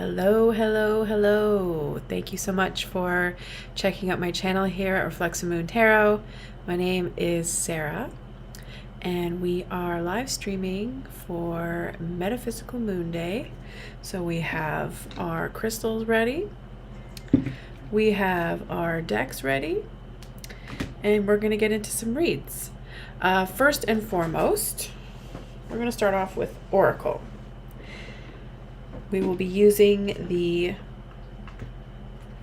Hello, hello, hello. Thank you so much for checking out my channel here at Reflexive Moon Tarot. My name is Sarah, and we are live streaming for Metaphysical Moonday. So we have our crystals ready, we have our decks ready, and we're going to get into some reads. First and foremost, we're going to start off with Oracle. We will be using the,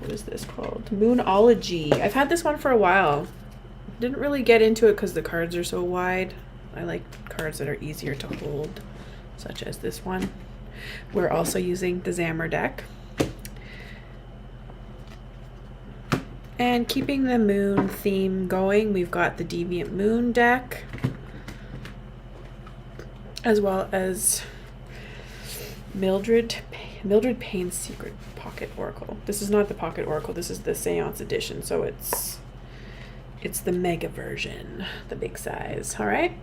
what is this called? Moonology. I've had this one for a while. Didn't really get into it because the cards are so wide. I like cards that are easier to hold, such as this one. We're also using the Zammer deck. And keeping the moon theme going, we've got the Deviant Moon deck, as well as Mildred Payne's Secret Pocket Oracle. This is not the Pocket Oracle, this is the Seance edition, so it's the mega version, the big size. All right.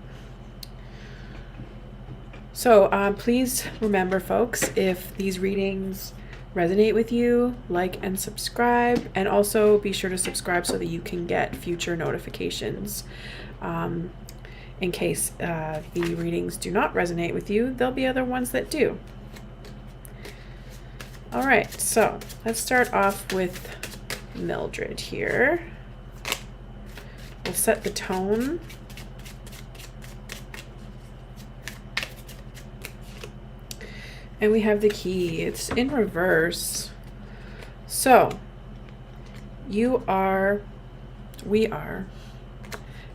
So please remember, folks, if these readings resonate with you, like and subscribe, and also be sure to subscribe so that you can get future notifications. In case the readings do not resonate with you, there'll be other ones that do. All right, so let's start off with Mildred here. We'll set the tone. And we have the key. It's in reverse. So we are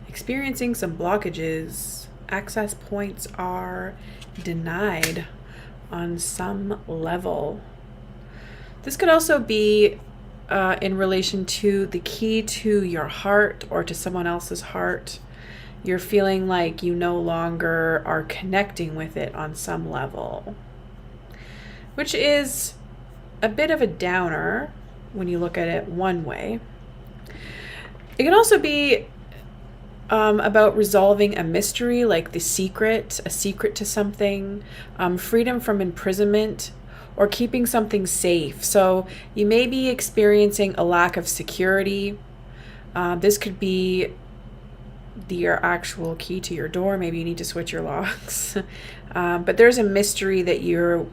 experiencing some blockages. Access points are denied on some level. This could also be in relation to the key to your heart or to someone else's heart. You're feeling like you no longer are connecting with it on some level, which is a bit of a downer when you look at it one way. It can also be about resolving a mystery, like a secret to something, freedom from imprisonment, or keeping something safe. So you may be experiencing a lack of security. This could be your actual key to your door. Maybe you need to switch your locks. But there's a mystery that you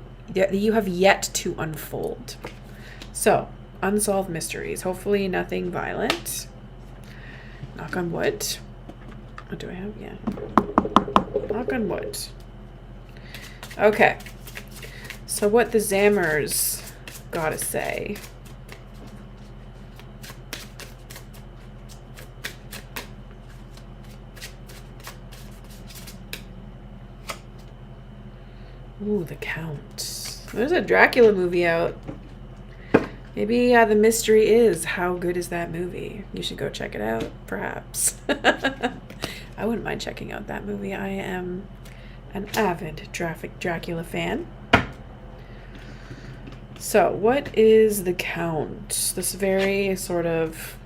have yet to unfold. So, unsolved mysteries. Hopefully nothing violent. Knock on wood. What do I have? Yeah. Knock on wood. Okay. So what the Zammers gotta say. Ooh, the Count. There's a Dracula movie out. Maybe the mystery is, how good is that movie? You should go check it out, perhaps. I wouldn't mind checking out that movie. I am an avid Dracula fan. So, what is the Count? This very sort of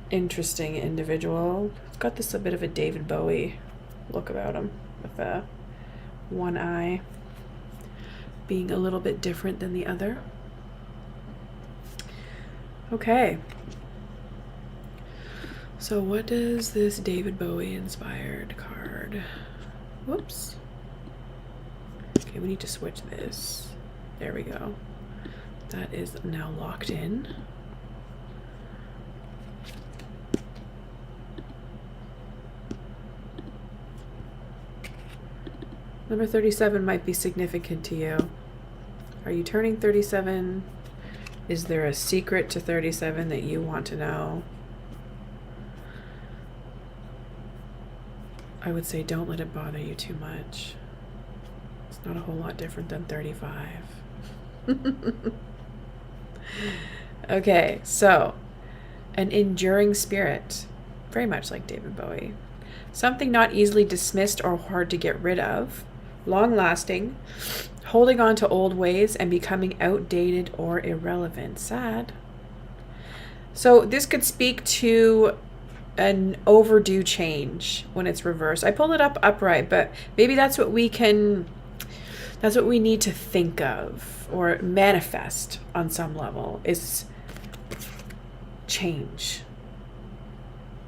interesting individual. It's got this a bit of a David Bowie look about him, with one eye being a little bit different than the other. Okay. So what does this David Bowie inspired card? Whoops. Okay, we need to switch this. There we go. That is now locked in. Number 37 might be significant to you. Are you turning 37? Is there a secret to 37 that you want to know? I would say don't let it bother you too much. It's not a whole lot different than 35. Okay, so an enduring spirit, very much like David Bowie. Something not easily dismissed or hard to get rid of. Long-lasting, holding on to old ways and becoming outdated or irrelevant. Sad. So this could speak to an overdue change when it's reversed. I pulled it up upright, but maybe that's what we can That's what we need to think of or manifest on some level, is change.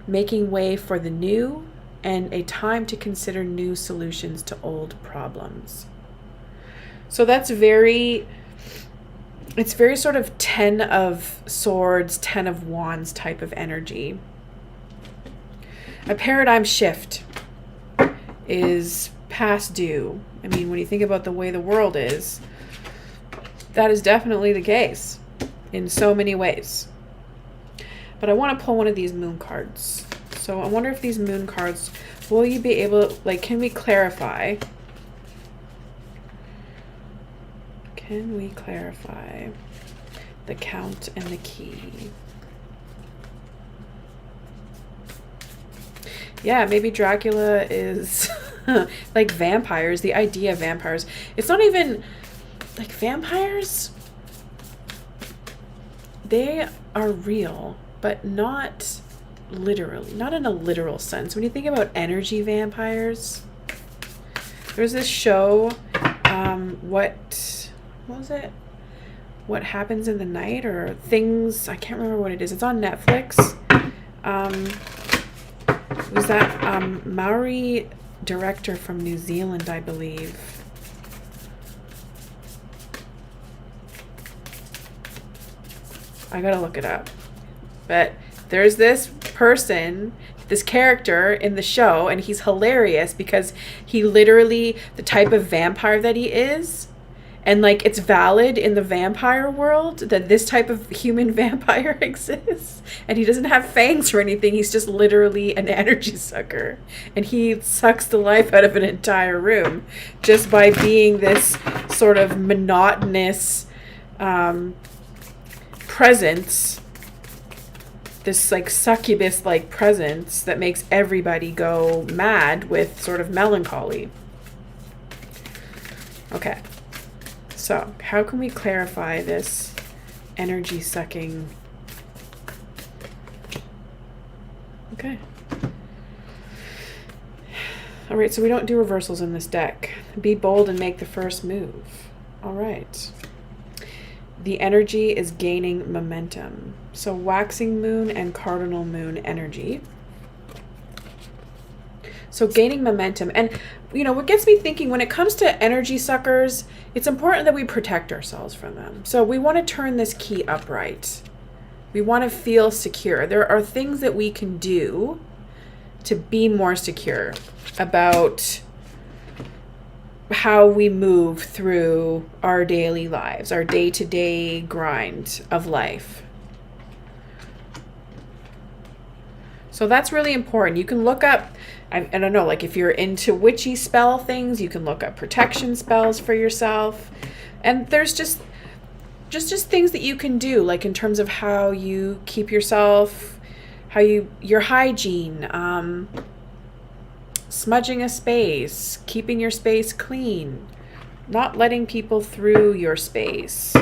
Making way for the new and a time to consider new solutions to old problems. So that's it's very sort of 10 of Swords, 10 of Wands type of energy. A paradigm shift is past due. I mean, when you think about the way the world is, that is definitely the case in so many ways. But I want to pull one of these moon cards. So I wonder if these moon cards, will you be able, like, can we clarify? Can we clarify the Count and the Key? Yeah, maybe Dracula is like vampires, the idea of vampires. It's not even like vampires. They are real, but not literally, not in a literal sense. When you think about energy vampires, there's this show, what was it? What Happens in the Night, or Things, I can't remember what it is. It's on Netflix. It was that Maori director from New Zealand, I believe. I gotta look it up. But there's this person, this character in the show, and he's hilarious because he literally, the type of vampire that he is, and like it's valid in the vampire world that this type of human vampire exists, and he doesn't have fangs or anything. He's just literally an energy sucker, and he sucks the life out of an entire room just by being this sort of monotonous presence, this like succubus like presence that makes everybody go mad with sort of melancholy. Okay. So, how can we clarify this energy sucking? Okay. All right, so we don't do reversals in this deck. Be bold and make the first move. All right. The energy is gaining momentum. So, waxing moon and cardinal moon energy. So gaining momentum. And, you know, what gets me thinking when it comes to energy suckers, it's important that we protect ourselves from them. So we want to turn this key upright. We want to feel secure. There are things that we can do to be more secure about how we move through our daily lives, our day-to-day grind of life. So that's really important. You can look up, I don't know, like if you're into witchy spell things, you can look up protection spells for yourself. And there's just things that you can do, like in terms of how you keep yourself, your hygiene, smudging a space, keeping your space clean, not letting people through your space,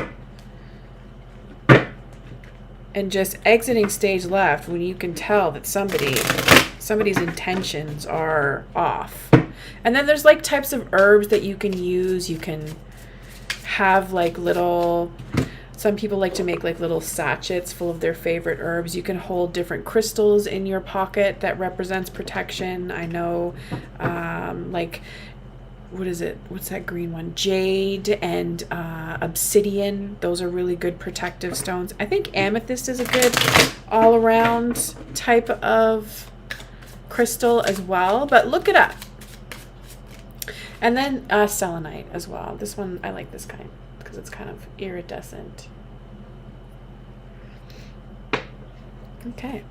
and just exiting stage left when you can tell that somebody's intentions are off. And then there's like types of herbs that you can use. You can have like some people like to make like little sachets full of their favorite herbs. You can hold different crystals in your pocket that represents protection. I know like, what is it? What's that green one? Jade and obsidian. Those are really good protective stones. I think amethyst is a good all-around type of crystal as well, but look it up. And then selenite as well. This one, I like this kind because it's kind of iridescent. Okay.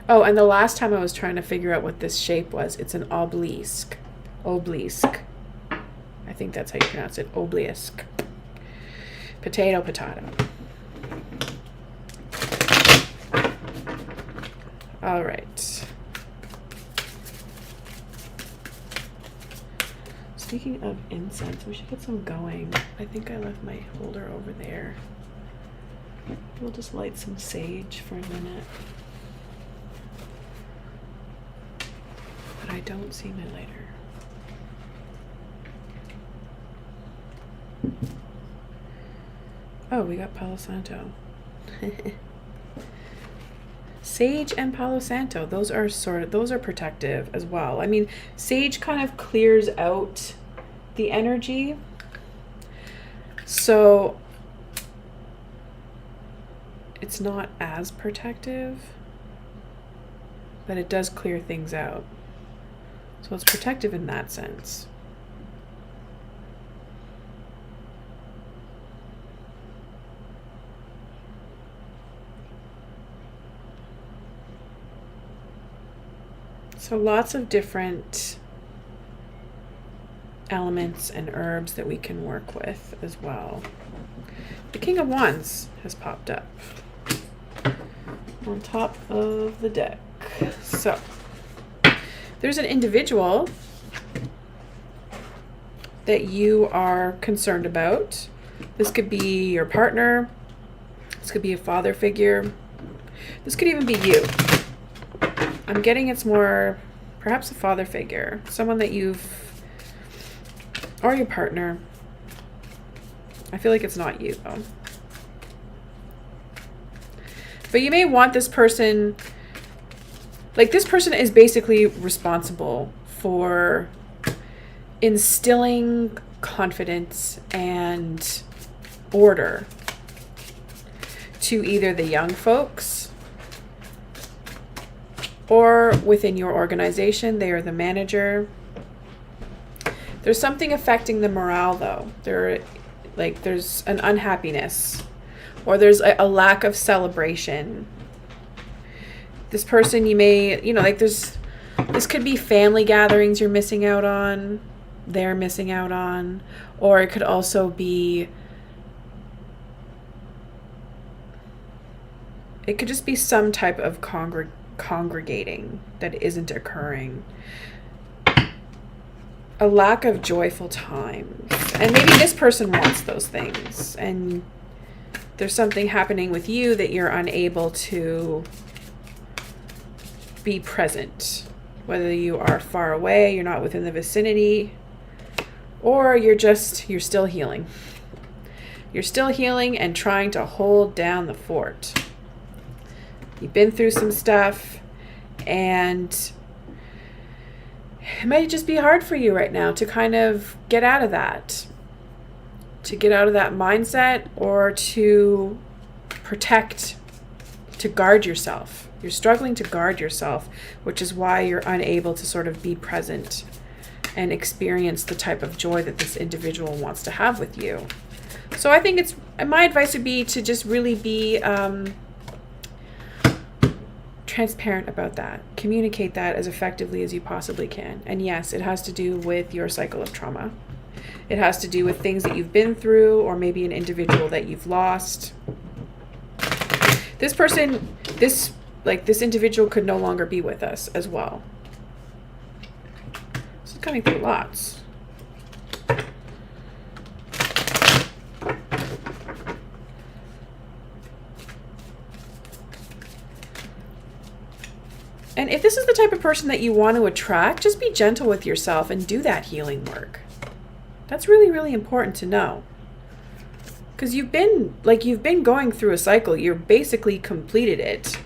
Oh, and the last time I was trying to figure out what this shape was, it's an obelisk. Obelisk. I think that's how you pronounce it. Obelisk. Potato, potato. All right. Speaking of incense, we should get some going. I think I left my holder over there. We'll just light some sage for a minute. But I don't see my lighter. Oh, we got Palo Santo. Sage and Palo Santo, those are protective as well. I mean, sage kind of clears out the energy. So it's not as protective, but it does clear things out. So it's protective in that sense. So lots of different elements and herbs that we can work with as well. The King of Wands has popped up on top of the deck. So there's an individual that you are concerned about. This could be your partner. This could be a father figure. This could even be you. I'm getting it's more perhaps a father figure, someone that or your partner. I feel like it's not you though. But you may want this person, like this person is basically responsible for instilling confidence and order to either the young folks or within your organization. They are the manager. There's something affecting the morale though. There's an unhappiness, or there's a lack of celebration. This person, you may, this could be family gatherings you're missing out on, they're missing out on, or it could also be, it could just be some type of congregating that isn't occurring. A lack of joyful times. And maybe this person wants those things, and there's something happening with you that you're unable to be present. Whether you are far away, you're not within the vicinity, or you're still healing. You're still healing and trying to hold down the fort. You've been through some stuff, and it might just be hard for you right now to kind of get out of that. To get out of that mindset, or to protect, to guard yourself. You're struggling to guard yourself, which is why you're unable to sort of be present and experience the type of joy that this individual wants to have with you. So I think my advice would be to just really be transparent about that. Communicate that as effectively as you possibly can. And yes, it has to do with your cycle of trauma. It has to do with things that you've been through, or maybe an individual that you've lost. This person, this individual could no longer be with us as well. This is coming through lots. And if this is the type of person that you want to attract, just be gentle with yourself and do that healing work. That's really, really important to know. Because you've been going through a cycle. You're basically completed it.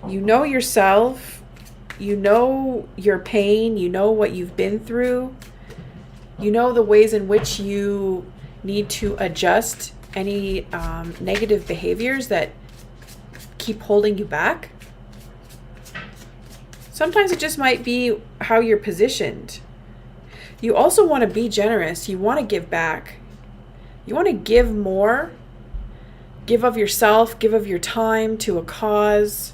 You know yourself. You know your pain. You know what you've been through. You know the ways in which you need to adjust any negative behaviors that keep holding you back. Sometimes it just might be how you're positioned. You also want to be generous. You want to give back. You want to give more. Give of yourself, give of your time to a cause.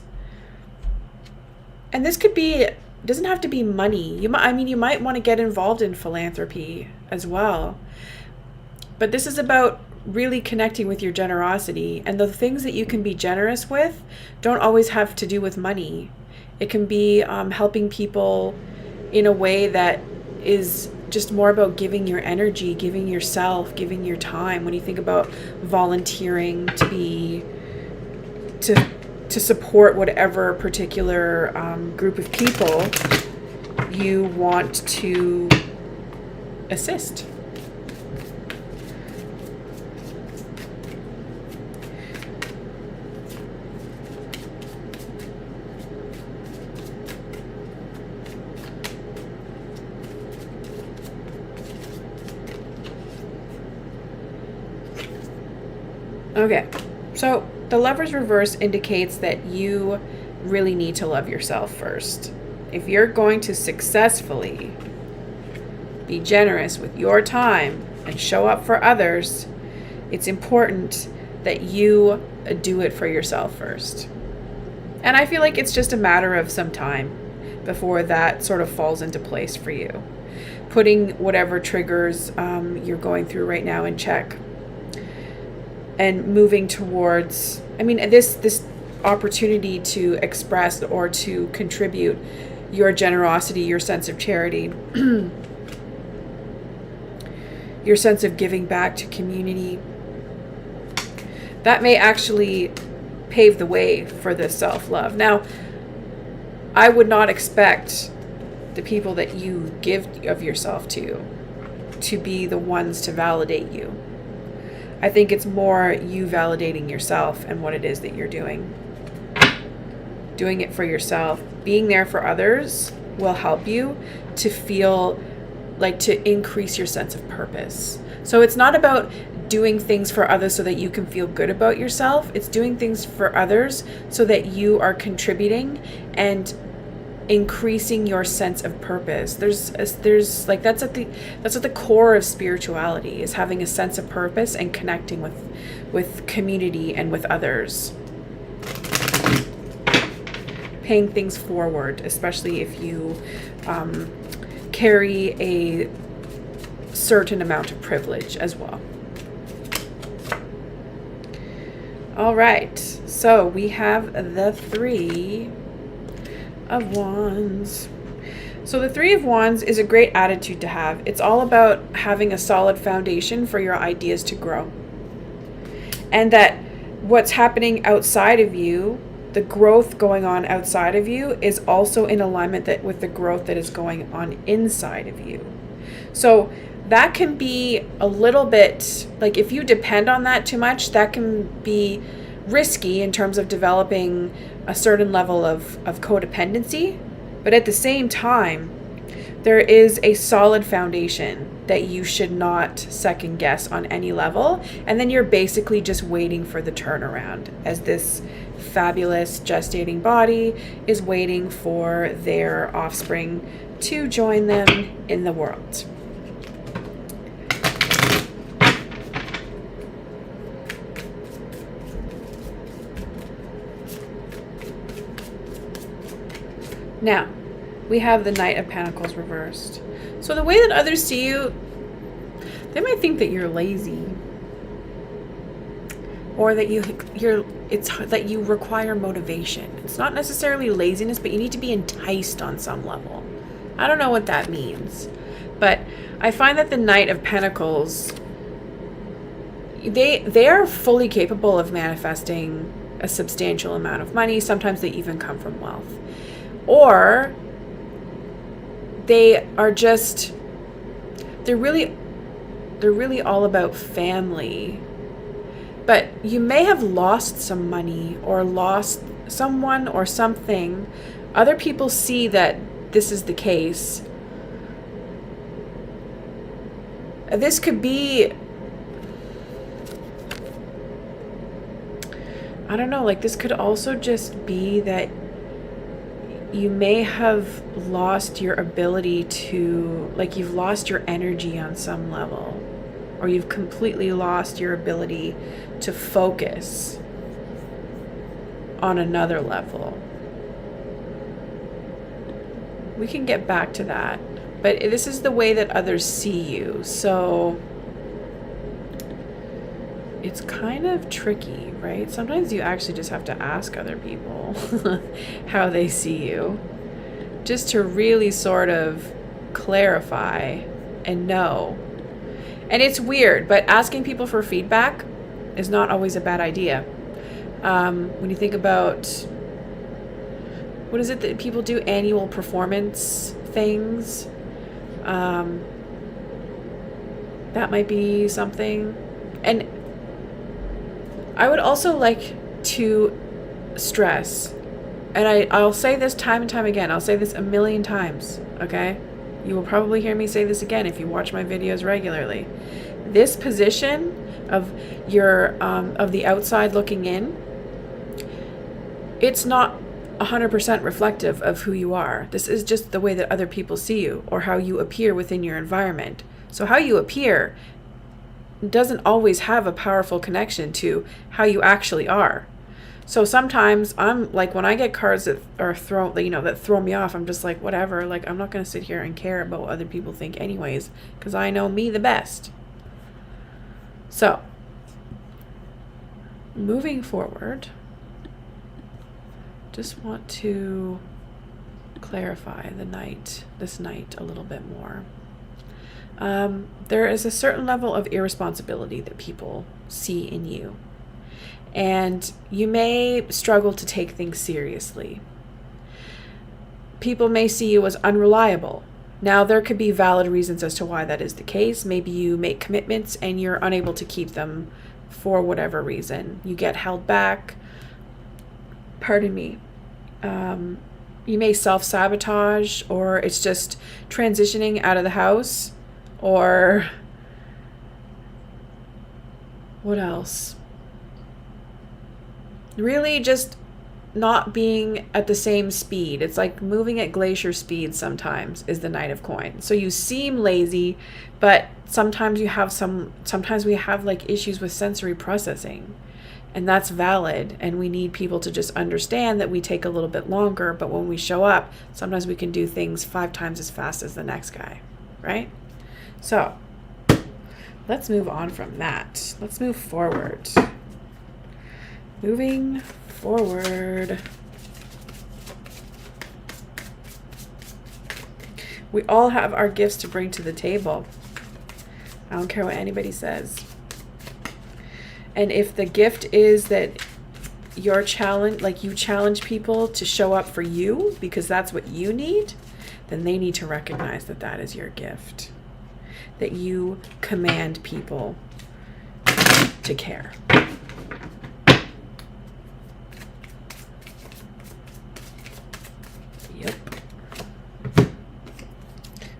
And this could be, doesn't have to be money. You might want to get involved in philanthropy as well. But this is about really connecting with your generosity. And the things that you can be generous with don't always have to do with money. It can be helping people in a way that is just more about giving your energy, giving yourself, giving your time. When you think about volunteering to support whatever particular group of people you want to assist. Okay, so the Lover's reverse indicates that you really need to love yourself first. If you're going to successfully be generous with your time and show up for others, it's important that you do it for yourself first. And I feel like it's just a matter of some time before that sort of falls into place for you. Putting whatever triggers you're going through right now in check and moving towards, this opportunity to express or to contribute your generosity, your sense of charity, your sense of giving back to community. That may actually pave the way for this self-love. Now, I would not expect the people that you give of yourself to be the ones to validate you. I think it's more you validating yourself and what it is that you're doing. Doing it for yourself. Being there for others will help you to feel like, to increase your sense of purpose. So it's not about doing things for others so that you can feel good about yourself. It's doing things for others so that you are contributing and increasing your sense of purpose. There's like, that's at the core of spirituality, is having a sense of purpose and connecting with community and with others. Paying things forward, especially if you carry a certain amount of privilege as well. All right, so we have the Three of Wands. So the Three of Wands is a great attitude to have. It's all about having a solid foundation for your ideas to grow. And that what's happening outside of you, the growth going on outside of you, is also in alignment with the growth that is going on inside of you. So that can be a little bit, like, if you depend on that too much, that can be risky in terms of developing a certain level of codependency. But at the same time, there is a solid foundation that you should not second guess on any level. And then you're basically just waiting for the turnaround, as this fabulous gestating body is waiting for their offspring to join them in the world. Now, we have the Knight of Pentacles reversed. So the way that others see you, they might think that you're lazy, or that that you require motivation. It's not necessarily laziness, but you need to be enticed on some level. I don't know what that means, but I find that the Knight of Pentacles, they are fully capable of manifesting a substantial amount of money. Sometimes they even come from wealth. Or they are just, they're really all about family. But you may have lost some money or lost someone or something. Other people see that this is the case. This could be, I don't know, like, this could also just be that you may have lost your ability to, like, you've lost your energy on some level, or you've completely lost your ability to focus on another level. We can get back to that, but this is the way that others see you. So it's kind of tricky, right? Sometimes you actually just have to ask other people how they see you, just to really sort of clarify and know. And it's weird, but asking people for feedback is not always a bad idea. When you think about, what is it that people do? Annual performance things. That might be something. And I would also like to stress, and I'll say this time and time again, I'll say this a million times, okay? You will probably hear me say this again if you watch my videos regularly. this position of your of the outside looking in, it's not 100% reflective of who you are. This is just the way that other people see you, or how you appear within your environment. So how you appear doesn't always have a powerful connection to how you actually are. So sometimes I'm like, when I get cards that are that throw me off, I'm just like, whatever, like I'm not going to sit here and care about what other people think anyways, because I know me the best. So moving forward, just want to clarify this night a little bit more. There is a certain level of irresponsibility that people see in you, and you may struggle to take things seriously. People may see you as unreliable. Now, there could be valid reasons as to why that is the case. Maybe you make commitments and you're unable to keep them for whatever reason. You get held back. Pardon me. You may self-sabotage, or it's just transitioning out of the house, or what else? Really just not being at the same speed. It's like moving at glacier speed sometimes is the Knight of Coins. So you seem lazy, but sometimes we have like issues with sensory processing. And that's valid, and we need people to just understand that we take a little bit longer, but when we show up, sometimes we can do things 5 times as fast as the next guy, right? So let's move on from that. Let's move forward. Moving forward. We all have our gifts to bring to the table. I don't care what anybody says. And if the gift is that you challenge people to show up for you because that's what you need, then they need to recognize that that is your gift. That you command people to care. Yep.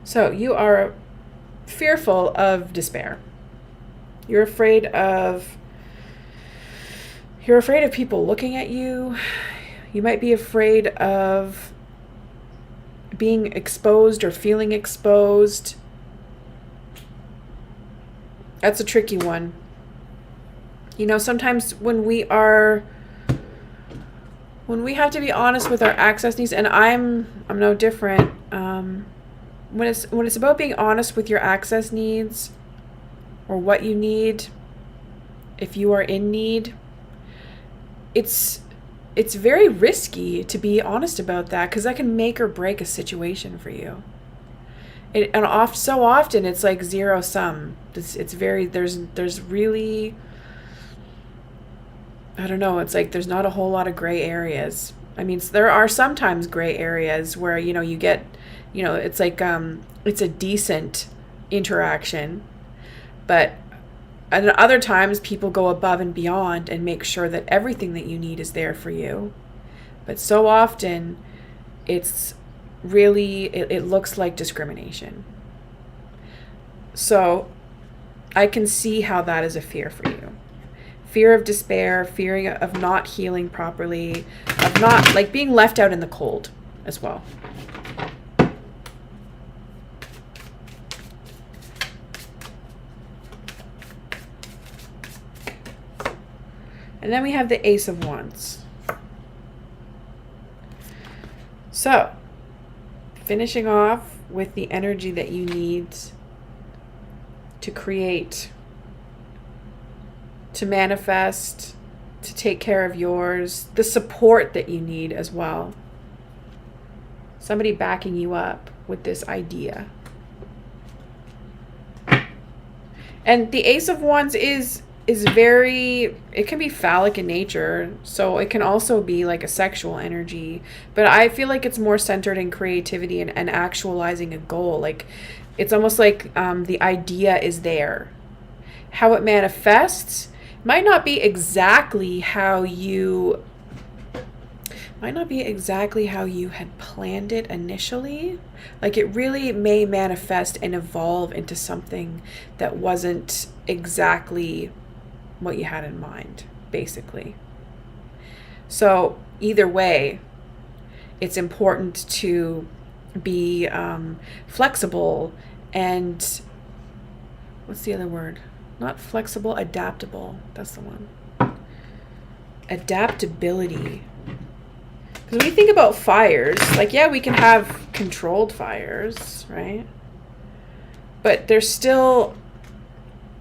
So you are fearful of despair. You're afraid of people looking at you. You might be afraid of being exposed or feeling exposed. That's a tricky one. You know, sometimes when we have to be honest with our access needs, and I'm no different. When it's about being honest with your access needs, or what you need, if you are in need, it's very risky to be honest about that, because that can make or break a situation for you. So often it's like zero sum. It's very, there's really, I don't know, it's like there's not a whole lot of gray areas. I mean, there are sometimes gray areas where, you get, it's like, it's a decent interaction, but and other times people go above and beyond and make sure that everything that you need is there for you. But so often it's really, it looks like discrimination. So I can see how that is a fear for you. Fear of despair, fearing of not healing properly, of not, like, being left out in the cold as well. And then we have the Ace of Wands. So, finishing off with the energy that you need to create, to manifest, to take care of yours, the support that you need as well. Somebody backing you up with this idea. And the Ace of Wands is very, it can be phallic in nature, so it can also be like a sexual energy, but I feel like it's more centered in creativity and actualizing a goal. Like, it's almost like the idea is there. How it manifests might not be exactly how you might not be exactly how you had planned it initially. Like it really may manifest and evolve into something that wasn't exactly what you had in mind, basically. So either way, it's important to be flexible and what's the other word? Not flexible, adaptable. That's the one. Adaptability. Because when you think about fires, like, yeah, we can have controlled fires, right? But there's still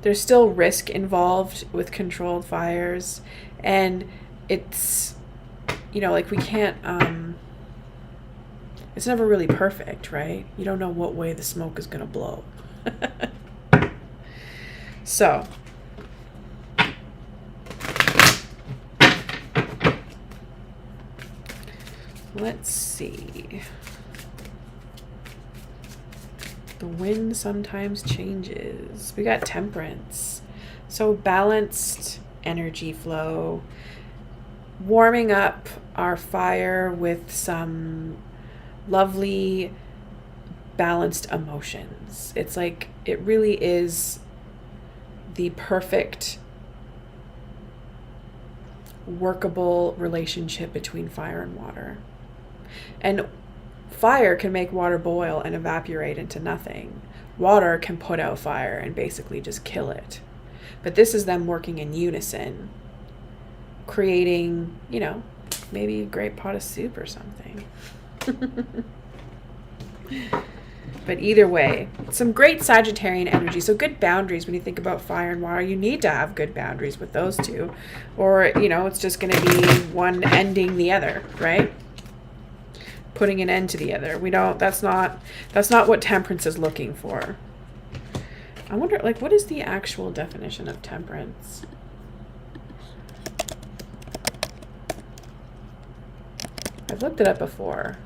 risk involved with controlled fires. And it's, like we can't, it's never really perfect, right? You don't know what way the smoke is going to blow. So, let's see. The wind sometimes changes. We got temperance. So balanced energy flow. Warming up our fire with some lovely balanced emotions. It's like it really is the perfect workable relationship between fire and water. And fire can make water boil and evaporate into nothing. Water can put out fire and basically just kill it. But this is them working in unison, creating, maybe a great pot of soup or something. But either way, some great Sagittarian energy. So good boundaries when you think about fire and water. You need to have good boundaries with those two. Or, it's just going to be one ending the other, right? Putting an end to the other. That's not what temperance is looking for. I wonder, what is the actual definition of temperance? I've looked it up before.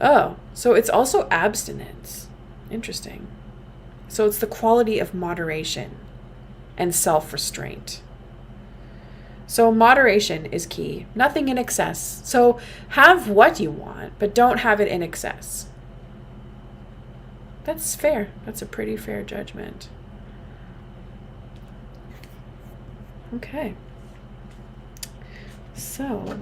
Oh, so it's also abstinence. Interesting. So it's the quality of moderation and self-restraint. So moderation is key. Nothing in excess. So have what you want, but don't have it in excess. That's fair. That's a pretty fair judgment. Okay. So,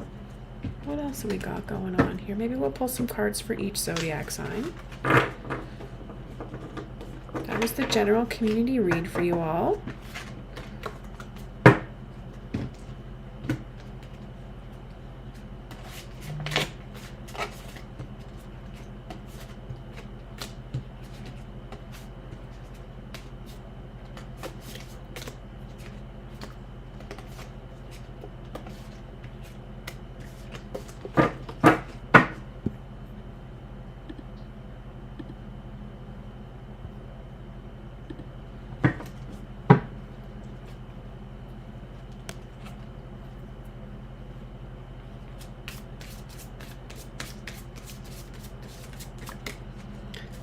what else have we got going on here? Maybe we'll pull some cards for each zodiac sign. That was the general community read for you all.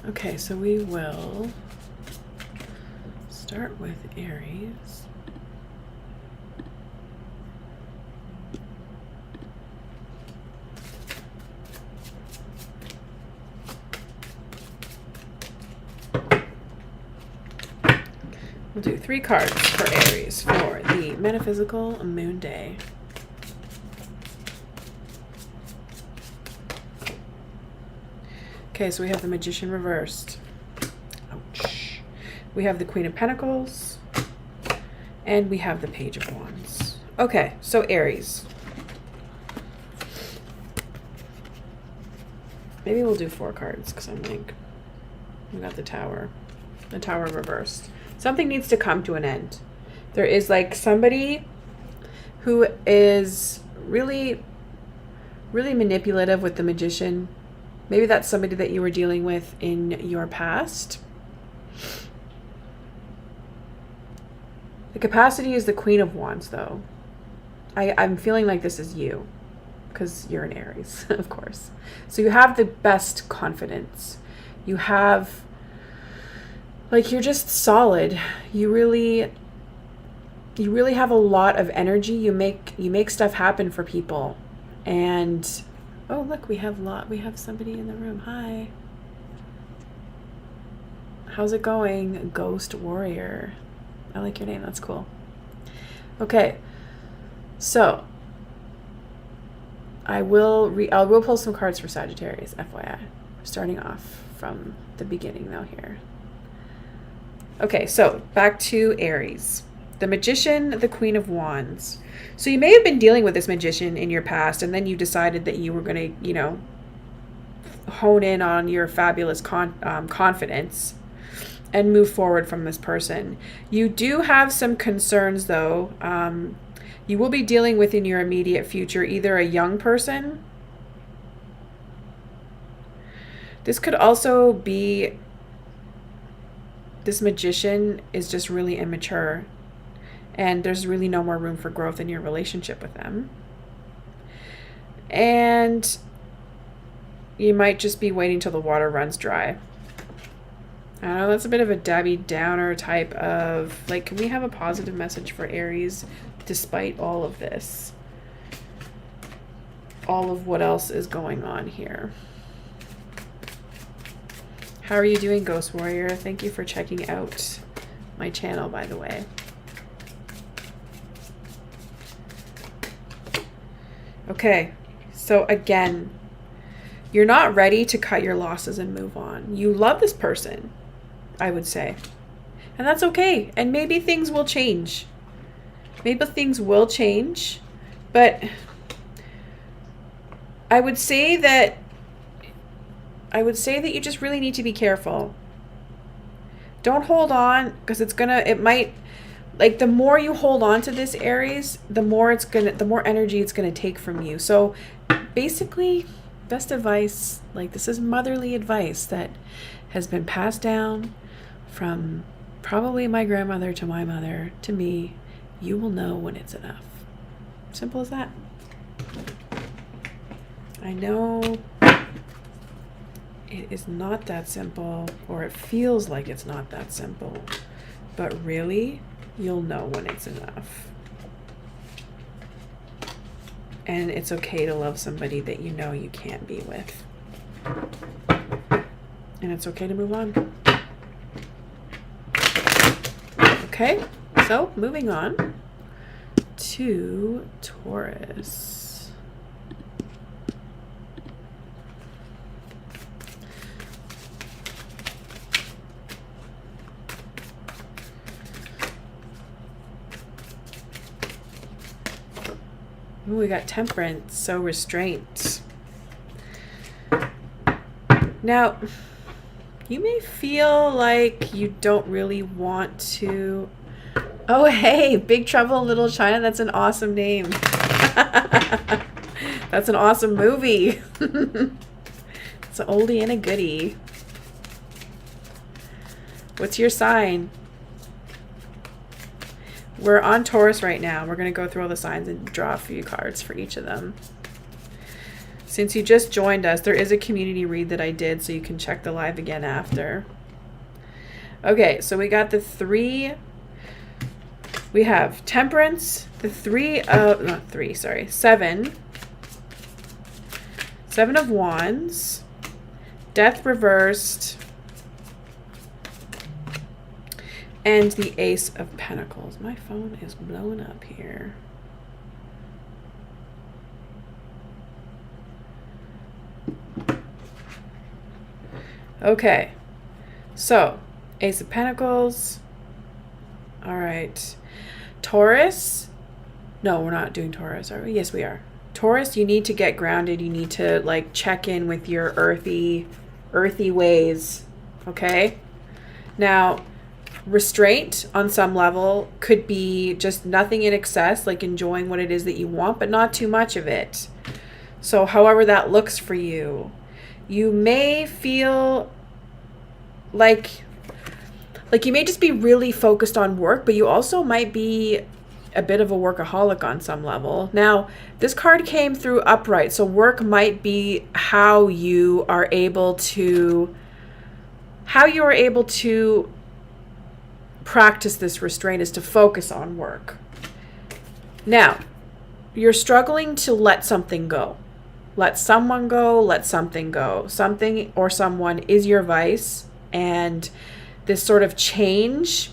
Okay, so we will start with Aries. We'll do 3 cards for Aries for the Metaphysical Moonday. Okay, so we have the Magician reversed. Ouch. We have the Queen of Pentacles. And we have the Page of Wands. Okay, so Aries. Maybe we'll do 4 cards because I'm like, we got the Tower. The Tower reversed. Something needs to come to an end. There is like somebody who is really, really manipulative with the Magician. Maybe that's somebody that you were dealing with in your past. The Capacity is the Queen of Wands, though. I'm feeling like this is you, because you're an Aries, of course. So you have the best confidence. You have, like, you're just solid. You really, You really have a lot of energy. You make stuff happen for people. And oh, look, we have somebody in the room. Hi. How's it going, Ghost Warrior? I like your name. That's cool. Okay. So, I will pull some cards for Sagittarius, FYI. Starting off from the beginning though here. Okay, so back to Aries. The Magician, the Queen of Wands. So you may have been dealing with this Magician in your past, and then you decided that you were going to, hone in on your fabulous confidence and move forward from this person. You do have some concerns, though. You will be dealing with in your immediate future either a young person. This could also be this Magician is just really immature, and there's really no more room for growth in your relationship with them. And you might just be waiting till the water runs dry. I don't know, that's a bit of a Debbie Downer type of, like, can we have a positive message for Aries despite all of this? All of what else is going on here. How are you doing, Ghost Warrior? Thank you for checking out my channel, by the way. Okay, so again, you're not ready to cut your losses and move on. You love this person, I would say. And that's okay. And maybe things will change. Maybe things will change. But I would say that you just really need to be careful. Don't hold on, because the more you hold on to this, Aries, the more energy it's gonna take from you. So basically, best advice, like, this is motherly advice that has been passed down from probably my grandmother to my mother to me. You will know when it's enough. Simple as that. I know it is not that simple, or it feels like it's not that simple, but really, you'll know when it's enough. And it's okay to love somebody that you know you can't be with. And it's okay to move on. Okay, so moving on to Taurus. Ooh, we got Temperance, so restraint. Now, you may feel like you don't really want to... Oh, hey, Big Trouble in Little China. That's an awesome name. That's an awesome movie. It's an oldie and a goodie. What's your sign? We're on Taurus right now. We're going to go through all the signs and draw a few cards for each of them. Since you just joined us, there is a community read that I did, so you can check the live again after. Okay, so we got the three. We have Temperance, Seven. Seven of Wands, Death reversed, and the Ace of Pentacles. My phone is blowing up here. Okay, so Ace of Pentacles. All right. Taurus. No, we're not doing Taurus, are we? Yes, we are. Taurus, you need to get grounded. You need to, like, check in with your earthy ways. Okay? Now, restraint on some level could be just nothing in excess, like enjoying what it is that you want, but not too much of it. So however that looks for you, you may feel like you may just be really focused on work, but you also might be a bit of a workaholic on some level. Now, this card came through upright, so work might be how you are able to practice this restraint, is to focus on work. Now, you're struggling to let something go. Let someone go, let something go. Something or someone is your vice, and this sort of change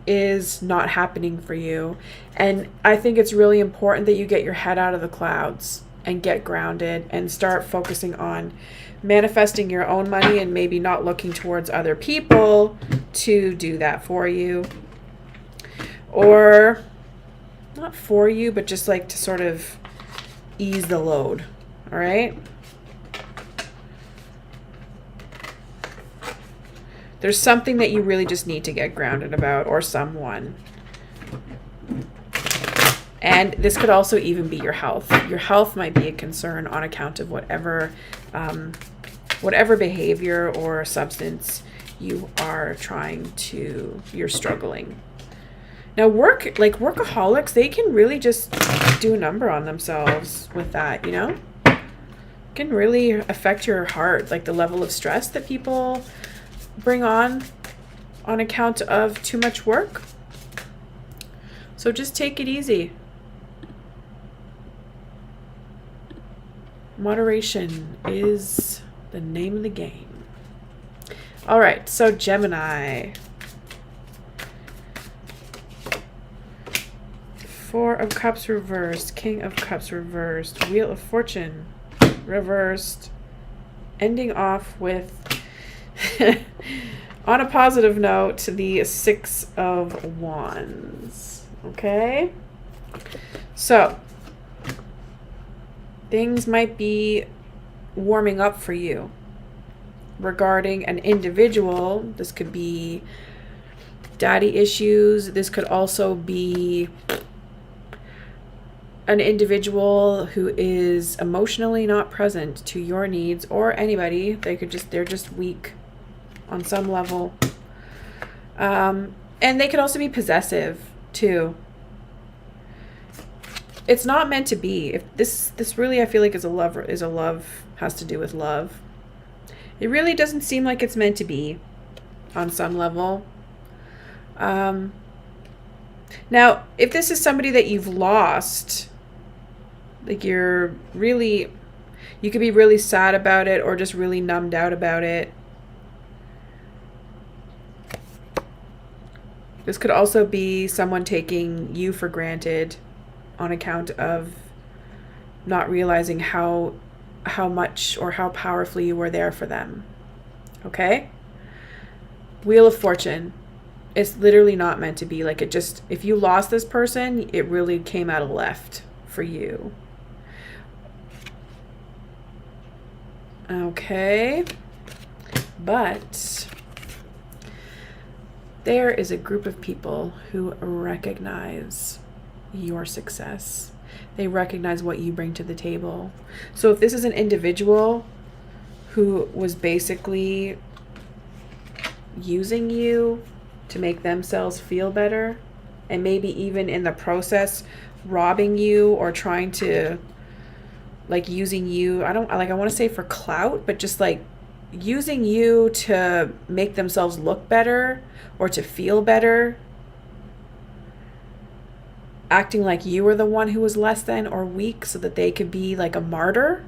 is not happening for you. And I think it's really important that you get your head out of the clouds and get grounded and start focusing on manifesting your own money and maybe not looking towards other people to do that for you. Or not for you, but just like to sort of ease the load. All right? There's something that you really just need to get grounded about, or someone. And this could also even be your health. Your health might be a concern on account of whatever behavior or substance you're struggling. Now workaholics, they can really just do a number on themselves with that, you know? It can really affect your heart, like the level of stress that people bring on account of too much work. So just take it easy. Moderation is the name of the game. All right, so Gemini. Four of Cups reversed, King of Cups reversed, Wheel of Fortune reversed, ending off with, on a positive note, the Six of Wands. Okay? So, things might be warming up for you regarding an individual. This could be daddy issues. This could also be an individual who is emotionally not present to your needs, or anybody. They're just weak on some level. And they could also be possessive too. It's not meant to be. If this really, I feel like has to do with love. It really doesn't seem like it's meant to be on some level. Now, if this is somebody that you've lost, like you could be really sad about it or just really numbed out about it. This could also be someone taking you for granted on account of not realizing how much or how powerfully you were there for them. Okay? Wheel of Fortune. It's literally not meant to be. Like, if you lost this person, it really came out of left for you. Okay. But there is a group of people who recognize your success. They recognize what you bring to the table. So if this is an individual who was basically using you to make themselves feel better, and maybe even in the process robbing you or trying to, like, using you, I want to say for clout, but just like using you to make themselves look better or to feel better, acting like you were the one who was less than or weak so that they could be like a martyr.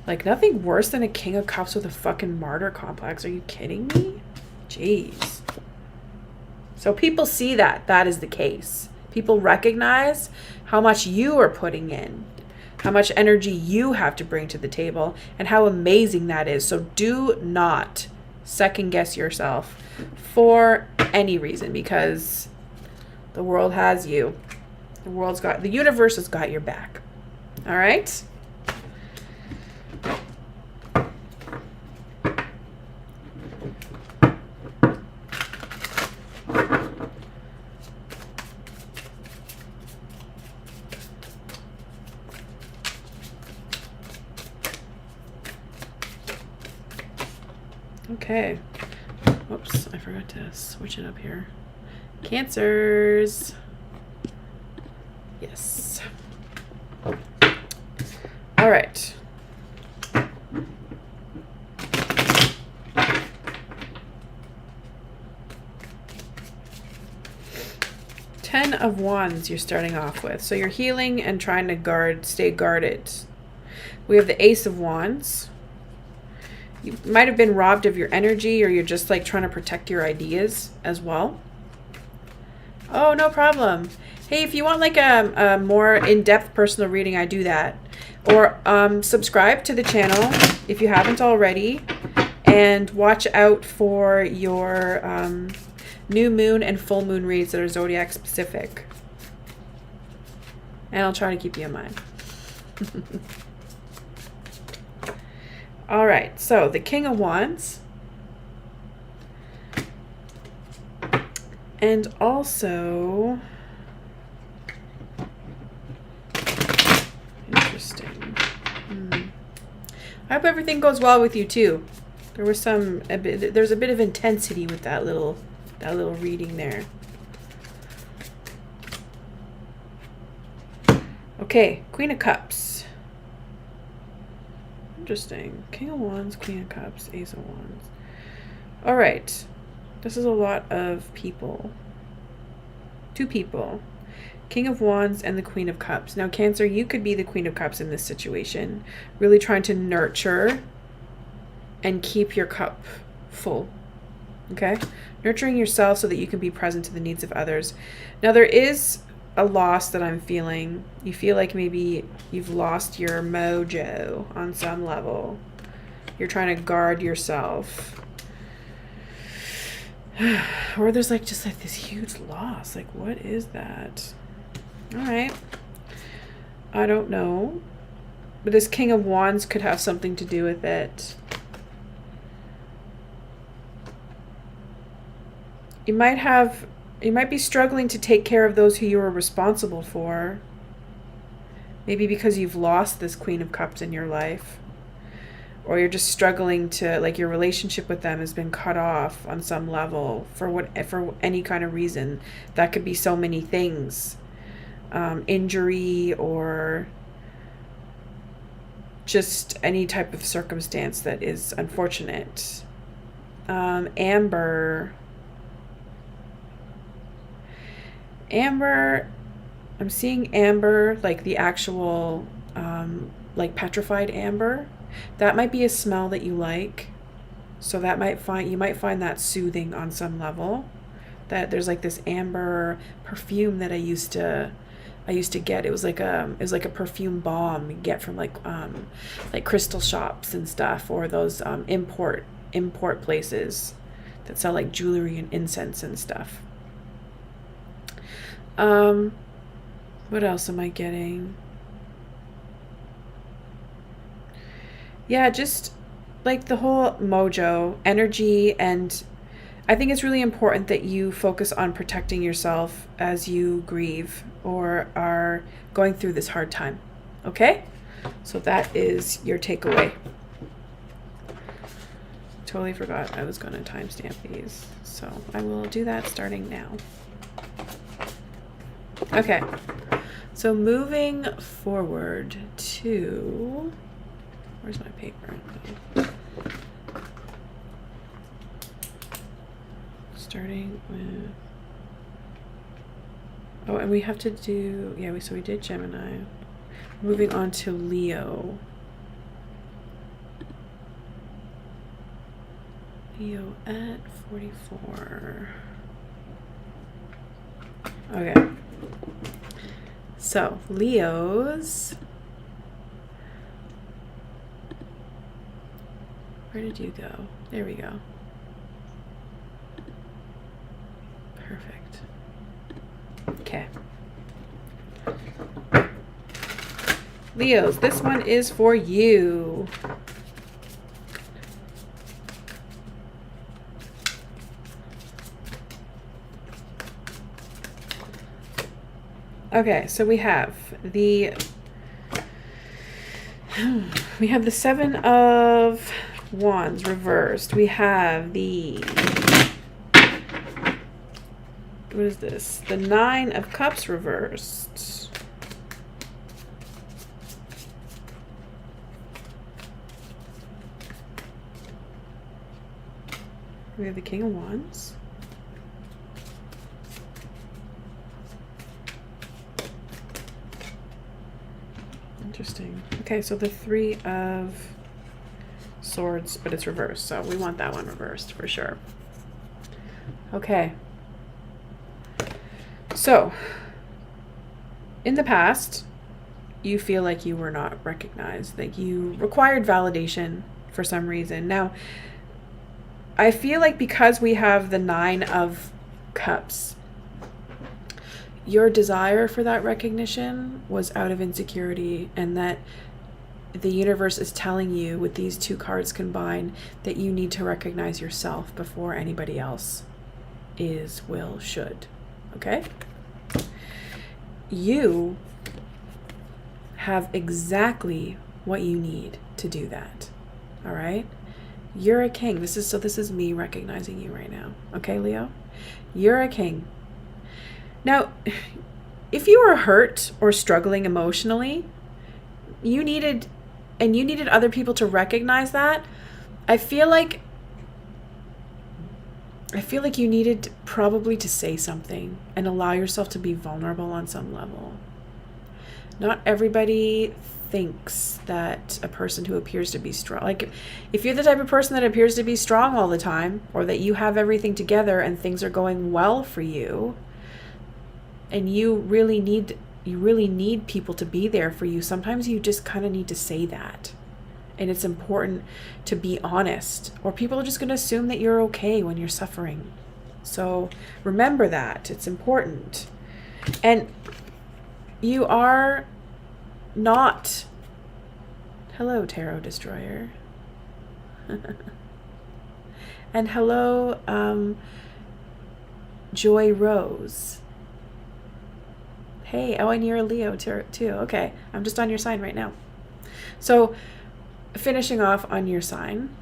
Like, nothing worse than a King of Cups with a fucking martyr complex. Are you kidding me? Jeez. So people see that is the case. People recognize how much you are putting in, how much energy you have to bring to the table, and how amazing that is. So do not second guess yourself for any reason, because the world has you. The universe has got your back. All right? Okay. Whoops, I forgot to switch it up here. Cancers. Yes. All right. 10 of Wands you're starting off with. So you're healing and trying to stay guarded. We have the Ace of Wands. You might have been robbed of your energy, or you're just like trying to protect your ideas as well. Oh, no problem. Hey, if you want like a more in-depth personal reading, I do that. Or subscribe to the channel if you haven't already. And watch out for your new moon and full moon reads that are zodiac specific. And I'll try to keep you in mind. All right, so the King of Wands. And also, interesting. I hope everything goes well with you too. There was there's a bit of intensity with that little reading there. Okay, Queen of Cups. Interesting. King of Wands, Queen of Cups, Ace of Wands. All right. This is a lot of people. 2 people. King of Wands and the Queen of Cups. Now, Cancer, you could be the Queen of Cups in this situation. Really trying to nurture and keep your cup full. Okay? Nurturing yourself so that you can be present to the needs of others. Now, there is a loss that I'm feeling. You feel like maybe you've lost your mojo on some level. You're trying to guard yourself. Or there's like just like this huge loss. Like, what is that? All right. I don't know. But this King of Wands could have something to do with it. You might be struggling to take care of those who you are responsible for. Maybe because you've lost this Queen of Cups in your life. Or you're just struggling to, like, your relationship with them has been cut off on some level for any kind of reason. That could be so many things. Injury or just any type of circumstance that is unfortunate. Amber, I'm seeing amber, like the actual, like petrified amber. That might be a smell that you like. So that you might find that soothing on some level. That there's like this amber perfume that I used to get. It was like a perfume balm you get from like crystal shops and stuff, or those import places that sell like jewelry and incense and stuff. What else am I getting? Yeah, just like the whole mojo, energy, and I think it's really important that you focus on protecting yourself as you grieve or are going through this hard time. Okay? So that is your takeaway. Totally forgot I was going to timestamp these. So I will do that starting now. Okay. So moving forward to... Where's my paper? Starting with... Oh, and we have to do... Yeah, so we did Gemini. Moving on to Leo. Leo at 44. Okay. So, Leos... Where did you go? There we go. Perfect. Okay. Leos, this one is for you. Okay, so we have the Seven of Wands reversed. We have the, what is this? The Nine of Cups reversed. We have the King of Wands. Okay, so the 3 of Swords, but it's reversed, so we want that one reversed for sure. Okay. So, in the past, you feel like you were not recognized, like you required validation for some reason. Now, I feel like because we have the 9 of Cups, your desire for that recognition was out of insecurity, and that the universe is telling you with these 2 cards combined that you need to recognize yourself before anybody else is, will, should. Okay? You have exactly what you need to do that. All right? You're a king. This is me recognizing you right now. Okay, Leo? You're a king. Now, if you were hurt or struggling emotionally, you needed other people to recognize that. I feel like you needed probably to say something and allow yourself to be vulnerable on some level. Not everybody thinks that a person who appears to be strong, like if you're the type of person that appears to be strong all the time, or that you have everything together and things are going well for you, and you really need people to be there for you, sometimes you just kind of need to say that. And it's important to be honest, or people are just going to assume that you're okay when you're suffering. So remember that. It's important. And you are not... Hello, Tarot Destroyer. And hello, Joy Rose. Hey, oh, and you're a Leo too. Okay, I'm just on your sign right now. So, finishing off on your sign.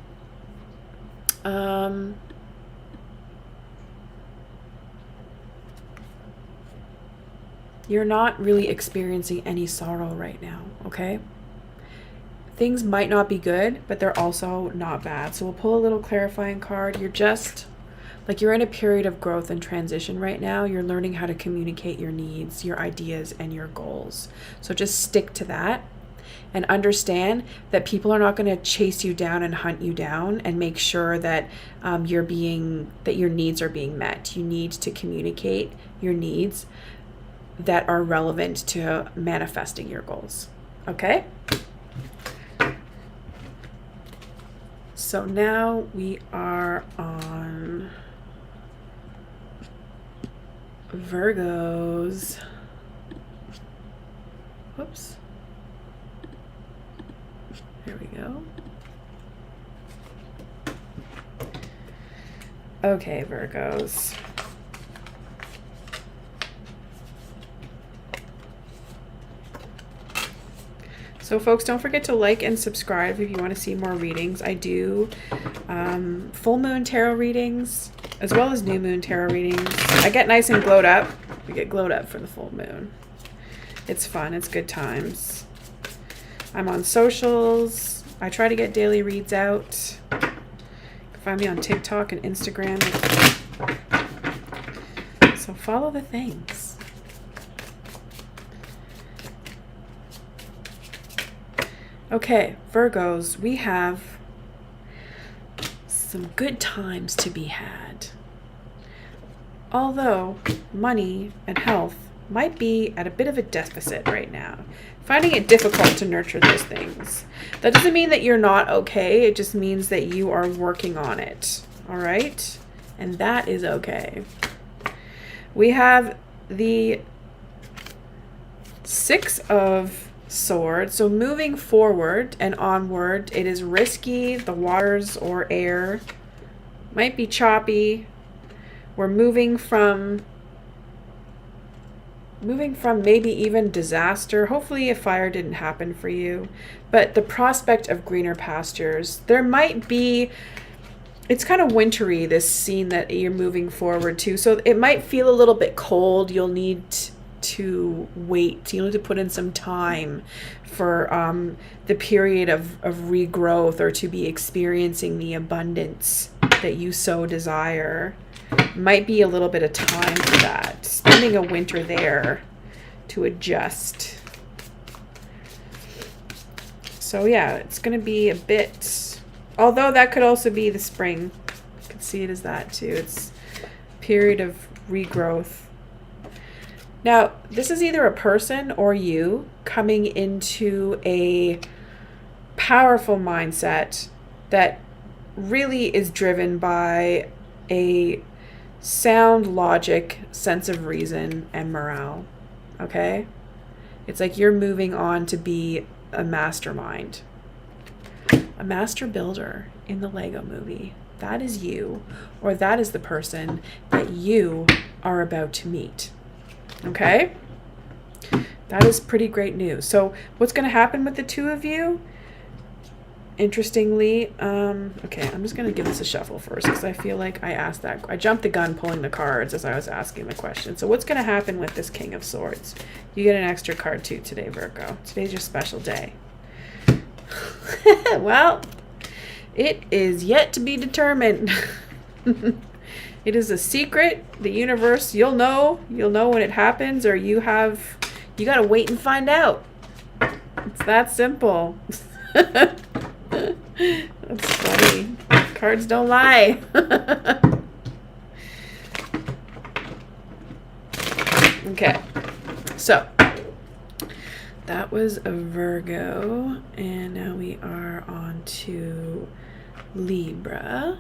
You're not really experiencing any sorrow right now, okay? Things might not be good, but they're also not bad. So we'll pull a little clarifying card. You're just... like you're in a period of growth and transition right now. You're learning how to communicate your needs, your ideas, and your goals. So just stick to that and understand that people are not going to chase you down and hunt you down and make sure that that your needs are being met. You need to communicate your needs that are relevant to manifesting your goals. Okay? So now we are on Virgos. Whoops. There we go. Okay, Virgos. So folks, don't forget to like and subscribe if you want to see more readings. I do full moon tarot readings as well as new moon tarot readings. I get nice and glowed up. We get glowed up for the full moon. It's fun. It's good times. I'm on socials. I try to get daily reads out. You can find me on TikTok and Instagram. So follow the things. Okay, Virgos, we have some good times to be had. Although money and health might be at a bit of a deficit right now. Finding it difficult to nurture those things. That doesn't mean that you're not okay. It just means that you are working on it. All right? And that is okay. We have the 6 of Swords. So moving forward and onward, it is risky. The waters or air might be choppy. We're moving from maybe even disaster. Hopefully a fire didn't happen for you, but the prospect of greener pastures. There might be, it's kind of wintry, this scene that you're moving forward to. So it might feel a little bit cold. You'll need to wait. You'll need to put in some time for the period of regrowth, or to be experiencing the abundance that you so desire. Might be a little bit of time for that. Spending a winter there to adjust. So yeah, it's going to be a bit, although that could also be the spring. You can see it as that too. It's a period of regrowth. Now, this is either a person or you coming into a powerful mindset that really is driven by a sound logic, sense of reason, and morale. Okay? It's like you're moving on to be a mastermind, a master builder in the Lego movie. That is you, or that is the person that you are about to meet. Okay? That is pretty great news. So what's going to happen with the two of you? Interestingly, okay, I'm just going to give this a shuffle first because I feel like I asked that. I jumped the gun pulling the cards as I was asking the question. So what's going to happen with this King of Swords? You get an extra card too today, Virgo. Today's your special day. Well, it is yet to be determined. It is a secret. The universe, you'll know when it happens, or you got to wait and find out. It's that simple. That's funny. Cards don't lie. Okay. So, that was a Virgo, and now we are on to Libra.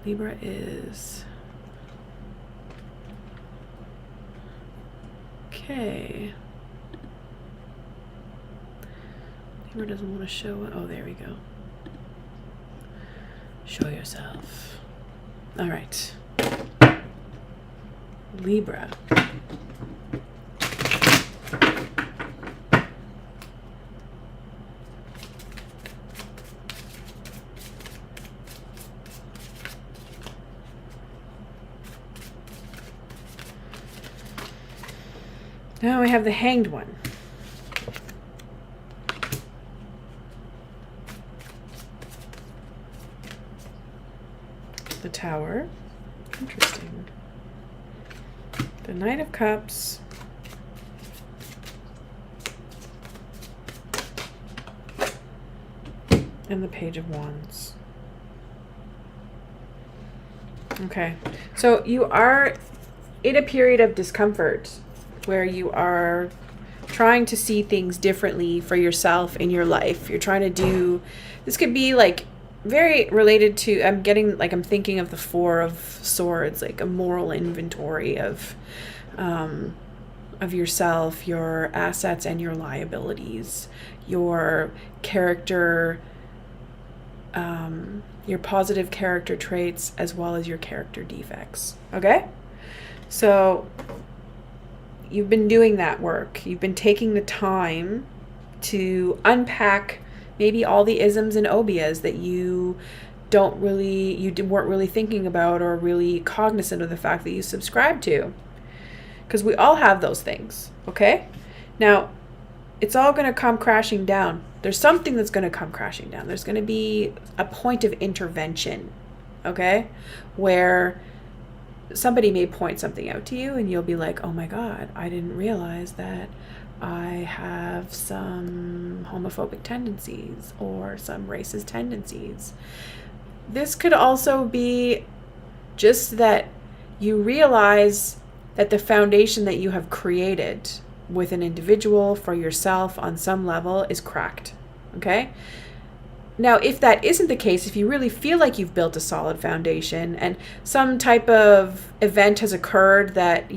Libra is okay. Libra doesn't want to show it. Oh, there we go. Show yourself. All right. Libra. Now we have the Hanged One. The Tower. Interesting. The Knight of Cups. And the Page of Wands. Okay. So you are in a period of discomfort where you are trying to see things differently for yourself in your life. You're trying to do, this could be like very related to, I'm thinking of the Four of Swords, like a moral inventory of yourself, your assets and your liabilities, your character, your positive character traits, as well as your character defects. Okay? So you've been doing that work. You've been taking the time to unpack maybe all the isms and obias that you weren't really thinking about or really cognizant of the fact that you subscribe to. Because we all have those things, okay? Now, it's all going to come crashing down. There's something that's going to come crashing down. There's going to be a point of intervention, okay? Where somebody may point something out to you and you'll be like, oh my God, I didn't realize that I have some homophobic tendencies or some racist tendencies. This could also be just that you realize that the foundation that you have created with an individual for yourself on some level is cracked, okay? Now, if that isn't the case, if you really feel like you've built a solid foundation and some type of event has occurred that,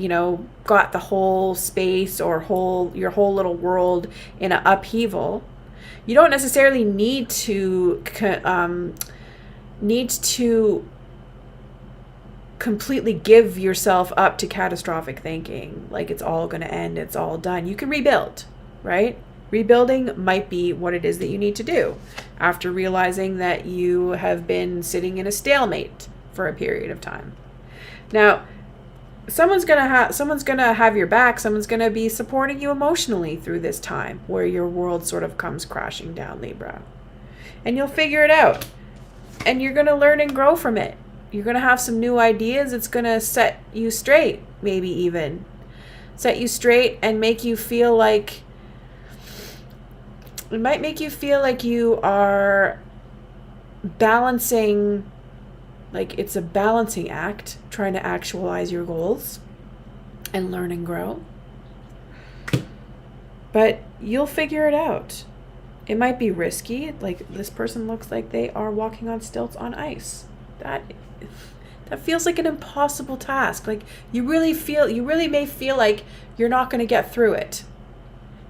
got the whole space or your whole little world in an upheaval, you don't necessarily need to completely give yourself up to catastrophic thinking, like it's all going to end, it's all done. You can rebuild, right? Rebuilding might be what it is that you need to do after realizing that you have been sitting in a stalemate for a period of time. Now, someone's gonna have your back. Someone's gonna be supporting you emotionally through this time where your world sort of comes crashing down, Libra. And you'll figure it out. And you're gonna learn and grow from it. You're gonna have some new ideas. It's gonna set you straight, maybe even. Set you straight and make you feel like It might make you feel like you are balancing, like it's a balancing act, trying to actualize your goals and learn and grow. But you'll figure it out. It might be risky. Like this person looks like they are walking on stilts on ice. That feels like an impossible task. Like you really may feel like you're not going to get through it.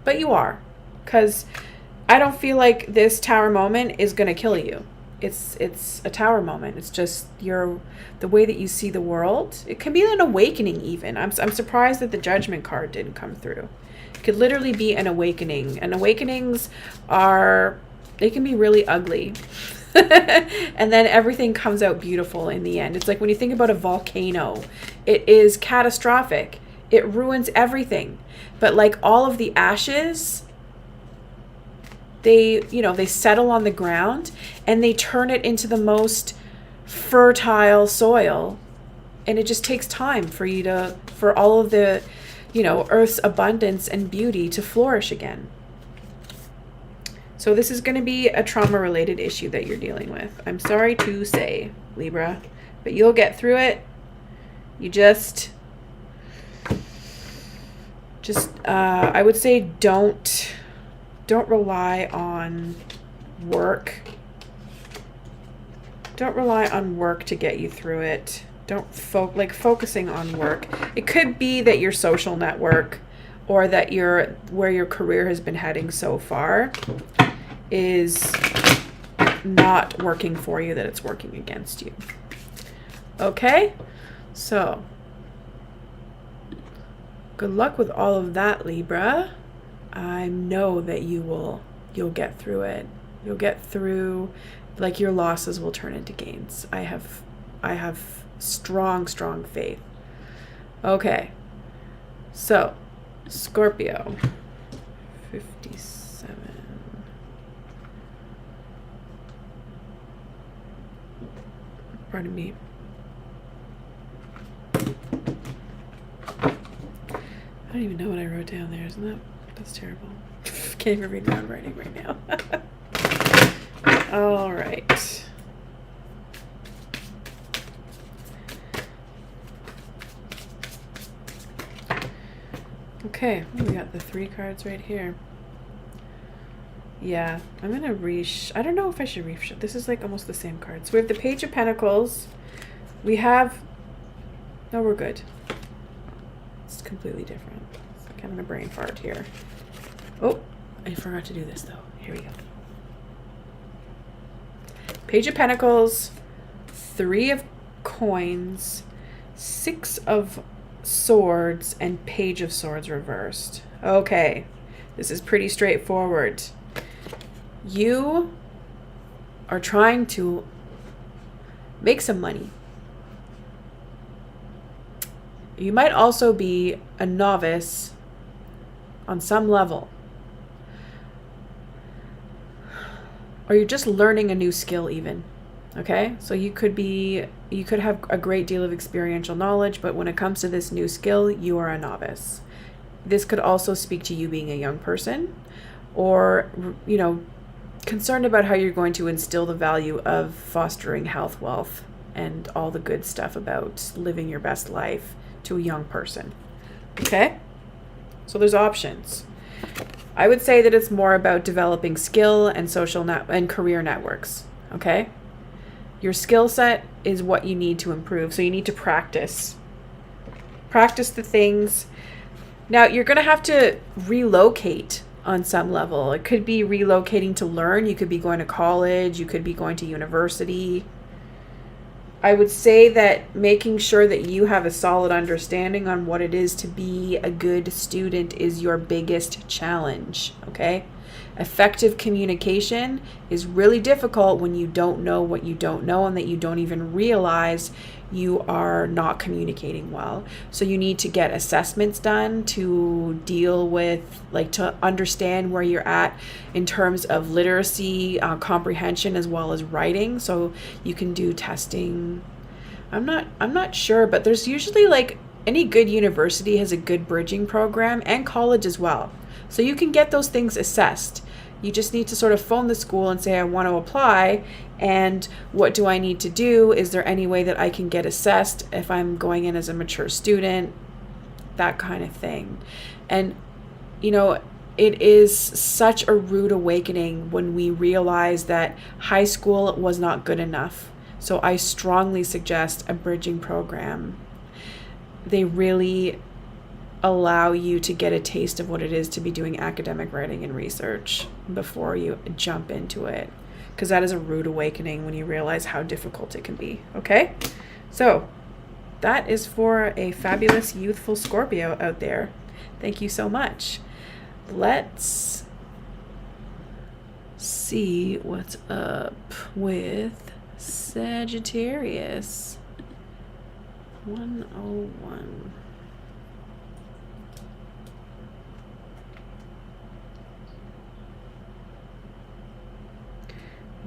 But you are. Because I don't feel like this tower moment is going to kill you. It's a tower moment. It's just the way that you see the world. It can be an awakening even. I'm surprised that the Judgment card didn't come through. It could literally be an awakening. And awakenings they can be really ugly. And then everything comes out beautiful in the end. It's like when you think about a volcano, it is catastrophic. It ruins everything. But like all of the ashes, they settle on the ground and they turn it into the most fertile soil. And it just takes time for all of the, Earth's abundance and beauty to flourish again. So this is going to be a trauma-related issue that you're dealing with. I'm sorry to say, Libra, but you'll get through it. You just I would say don't rely on work. Don't rely on work to get you through it. Don't focusing on work. It could be that your social network or that where your career has been heading so far is not working for you, that it's working against you. Okay? So, good luck with all of that, Libra. I know that you'll get through it. You'll get through, like your losses will turn into gains. I have strong faith. Okay. So, Scorpio. 57. Pardon me. I don't even know what I wrote down there. That's terrible. Can't even read what I'm writing right now. All right. Okay, we got the 3 cards right here. Yeah, I'm gonna I don't know if I should this is like almost the same card. So we have the Page of Pentacles. We have, no, we're good. It's completely different. It's like having a brain fart here. Oh, I forgot to do this though. Here we go. Page of Pentacles, 3 of Coins, 6 of Swords, and Page of Swords reversed. Okay, this is pretty straightforward. You are trying to make some money. You might also be a novice on some level. Or you're just learning a new skill even. Okay? So you could have a great deal of experiential knowledge, but when it comes to this new skill, you are a novice. This could also speak to you being a young person or, concerned about how you're going to instill the value of fostering health, wealth, and all the good stuff about living your best life to a young person. Okay? So there's options. I would say that it's more about developing skill and social and career networks. Okay? Your skill set is what you need to improve. So you need to practice. Practice the things. Now, you're going to have to relocate on some level. It could be relocating to learn. You could be going to college. You could be going to university. I would say that making sure that you have a solid understanding on what it is to be a good student is your biggest challenge, okay? Effective communication is really difficult when you don't know what you don't know and that you don't even realize you are not communicating well. So you need to get assessments done to deal with, to understand where you're at in terms of literacy, comprehension, as well as writing. So you can do testing. I'm not sure, but there's usually any good university has a good bridging program and college as well. So you can get those things assessed. You just need to sort of phone the school and say, I want to apply, and what do I need to do? Is there any way that I can get assessed if I'm going in as a mature student? That kind of thing. And, you know, it is such a rude awakening when we realize that high school was not good enough. So I strongly suggest a bridging program. They really allow you to get a taste of what it is to be doing academic writing and research before you jump into it, because that is a rude awakening when you realize how difficult it can be. Okay, so that is for a fabulous youthful Scorpio out there. Thank you so much. Let's see what's up with Sagittarius 101.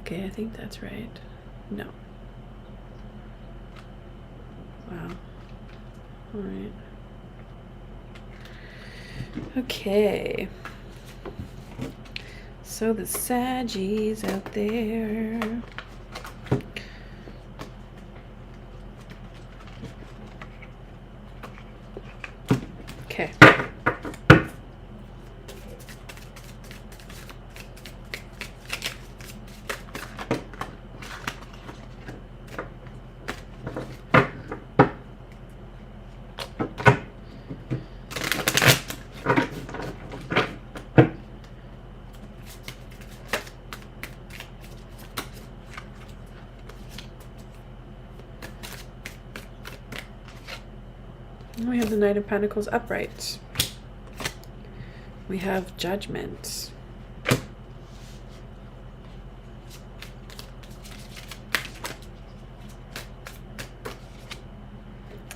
Okay, I think that's right. No. Wow. All right. Okay. So the Saggies out there. Okay. We have the Knight of Pentacles upright. We have Judgment.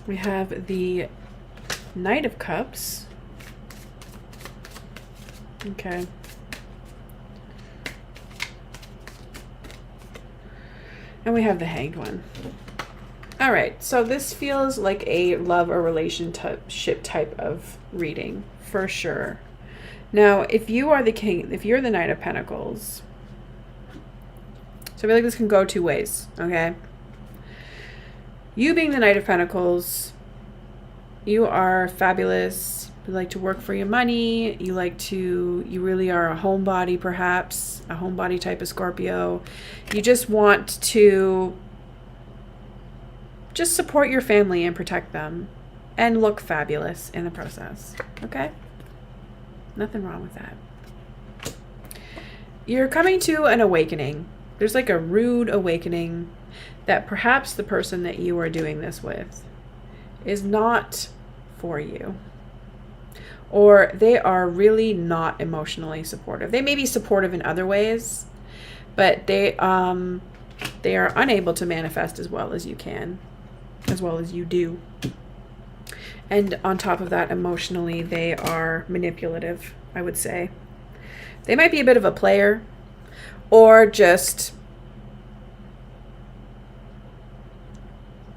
We have the Knight of Cups. Okay. And we have the Hanged One. All right, so this feels like a love or relationship type of reading for sure. Now, if you are the king, if you're the Knight of Pentacles, so I feel like this can go two ways, okay? You being the Knight of Pentacles, you are fabulous. You like to work for your money. You really are a homebody, perhaps, a homebody type of Scorpio. You just want to just support your family and protect them and look fabulous in the process. Okay? Nothing wrong with that. You're coming to an awakening. There's like a rude awakening that perhaps the person that you are doing this with is not for you. Or they are really not emotionally supportive. They may be supportive in other ways, but they are unable to manifest as well as you can. As well as you do. And on top of that, emotionally, they are manipulative, I would say. They might be a bit of a player, or just,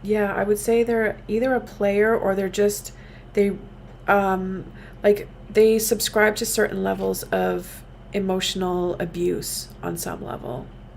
yeah, I would say they're either a player or they're just, they subscribe to certain levels of emotional abuse on some level.